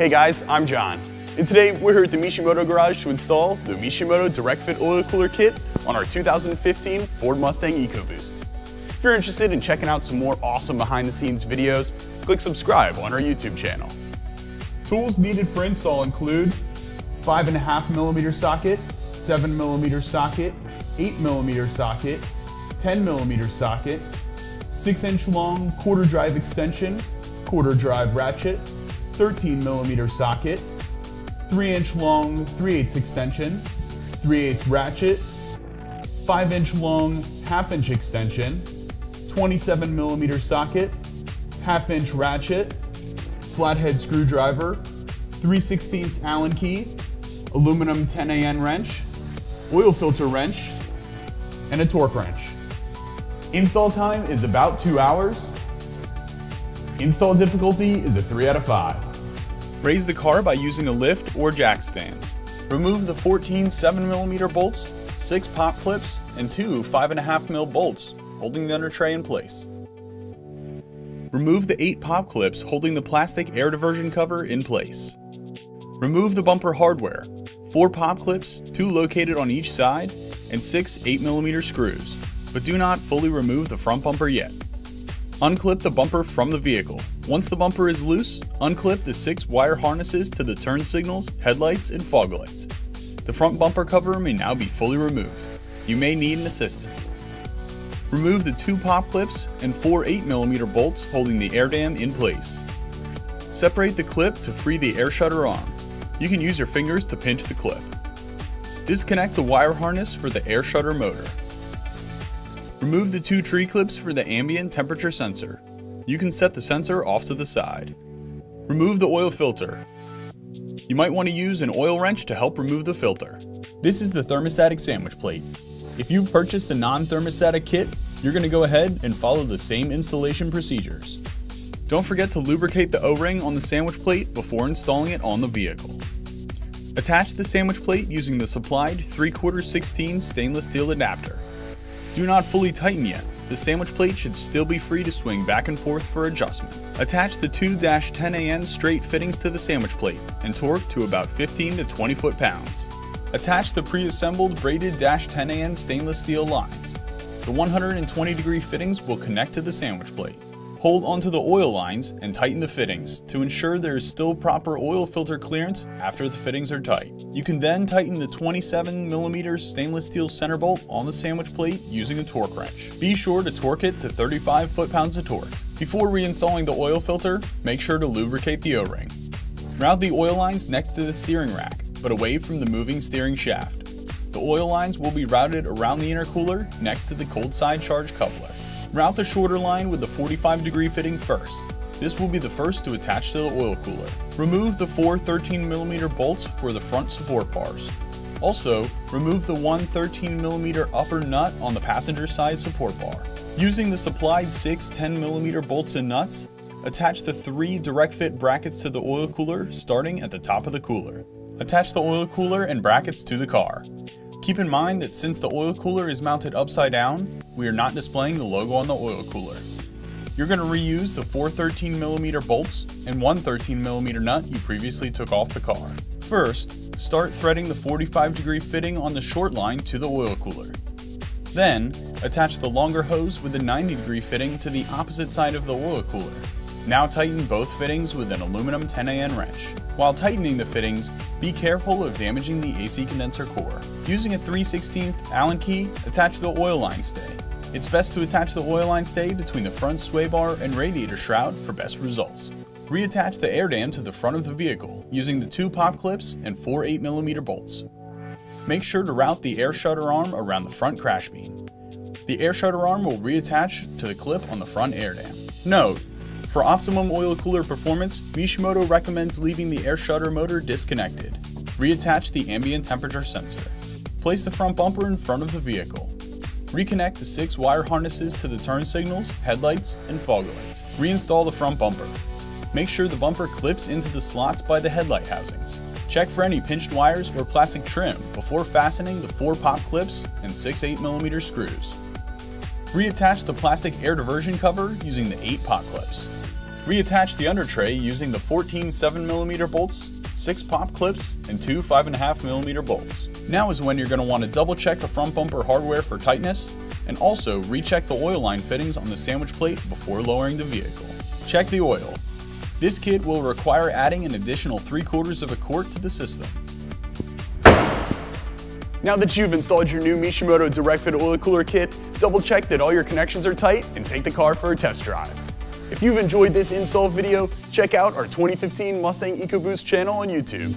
Hey guys, I'm John, and today we're here at the Mishimoto garage to install the Mishimoto Direct Fit Oil Cooler Kit on our 2015 Ford Mustang EcoBoost. If you're interested in checking out some more awesome behind-the-scenes videos, click subscribe on our YouTube channel. Tools needed for install include 5.5mm socket, 7mm socket, 8mm socket, 10mm socket, 6-inch long quarter drive extension, quarter drive ratchet, 13mm socket, 3-inch long 3/8 extension, 3/8 ratchet, 5-inch long 1/2-inch extension, 27mm socket, 1/2-inch ratchet, flathead screwdriver, 3/16 Allen key, aluminum 10AN wrench, oil filter wrench, and a torque wrench. Install time is about 2 hours. Install difficulty is a 3 out of 5. Raise the car by using a lift or jack stands. Remove the 14 7mm bolts, 6 pop clips, and 2 5.5mm bolts, holding the under tray in place. Remove the 8 pop clips holding the plastic air diversion cover in place. Remove the bumper hardware, 4 pop clips, 2 located on each side, and 6 8mm screws, but do not fully remove the front bumper yet. Unclip the bumper from the vehicle. Once the bumper is loose, unclip the 6 wire harnesses to the turn signals, headlights, and fog lights. The front bumper cover may now be fully removed. You may need an assistant. Remove the 2 pop clips and 4 8mm bolts holding the air dam in place. Separate the clip to free the air shutter arm. You can use your fingers to pinch the clip. Disconnect the wire harness for the air shutter motor. Remove the 2 tree clips for the ambient temperature sensor. You can set the sensor off to the side. Remove the oil filter. You might want to use an oil wrench to help remove the filter. This is the thermostatic sandwich plate. If you've purchased the non-thermostatic kit, you're going to go ahead and follow the same installation procedures. Don't forget to lubricate the O-ring on the sandwich plate before installing it on the vehicle. Attach the sandwich plate using the supplied 3/4 16 stainless steel adapter. Do not fully tighten yet. The sandwich plate should still be free to swing back and forth for adjustment. Attach the 2-10AN straight fittings to the sandwich plate and torque to about 15 to 20 foot-pounds. Attach the pre-assembled braided -10AN stainless steel lines. The 120-degree fittings will connect to the sandwich plate. Hold onto the oil lines and tighten the fittings to ensure there is still proper oil filter clearance after the fittings are tight. You can then tighten the 27mm stainless steel center bolt on the sandwich plate using a torque wrench. Be sure to torque it to 35 foot-pounds of torque. Before reinstalling the oil filter, make sure to lubricate the O-ring. Route the oil lines next to the steering rack, but away from the moving steering shaft. The oil lines will be routed around the intercooler next to the cold side charge coupler. Route the shorter line with the 45-degree fitting first. This will be the first to attach to the oil cooler. Remove the 4 13mm bolts for the front support bars. Also, remove the 1 13mm upper nut on the passenger side support bar. Using the supplied 6 10mm bolts and nuts, attach the 3 direct fit brackets to the oil cooler starting at the top of the cooler. Attach the oil cooler and brackets to the car. Keep in mind that since the oil cooler is mounted upside down, we are not displaying the logo on the oil cooler. You're going to reuse the 4 13mm bolts and 1 13mm nut you previously took off the car. First, start threading the 45-degree fitting on the short line to the oil cooler. Then, attach the longer hose with the 90-degree fitting to the opposite side of the oil cooler. Now tighten both fittings with an aluminum 10AN wrench. While tightening the fittings, be careful of damaging the AC condenser core. Using a 3/16 Allen key, attach the oil line stay. It's best to attach the oil line stay between the front sway bar and radiator shroud for best results. Reattach the air dam to the front of the vehicle using the 2 pop clips and 4 8mm bolts. Make sure to route the air shutter arm around the front crash beam. The air shutter arm will reattach to the clip on the front air dam. Note: for optimum oil cooler performance, Mishimoto recommends leaving the air shutter motor disconnected. Reattach the ambient temperature sensor. Place the front bumper in front of the vehicle. Reconnect the 6 wire harnesses to the turn signals, headlights, and fog lights. Reinstall the front bumper. Make sure the bumper clips into the slots by the headlight housings. Check for any pinched wires or plastic trim before fastening the 4 pop clips and 6 8mm screws. Reattach the plastic air diversion cover using the 8 pop clips. We attach the under tray using the 14 7mm bolts, 6 pop clips, and 2 5.5mm bolts. Now is when you're going to want to double check the front bumper hardware for tightness, and also recheck the oil line fittings on the sandwich plate before lowering the vehicle. Check the oil. This kit will require adding an additional 3/4 quart to the system. Now that you've installed your new Mishimoto direct fit oil cooler kit, double check that all your connections are tight and take the car for a test drive. If you've enjoyed this install video, check out our 2015 Mustang EcoBoost channel on YouTube.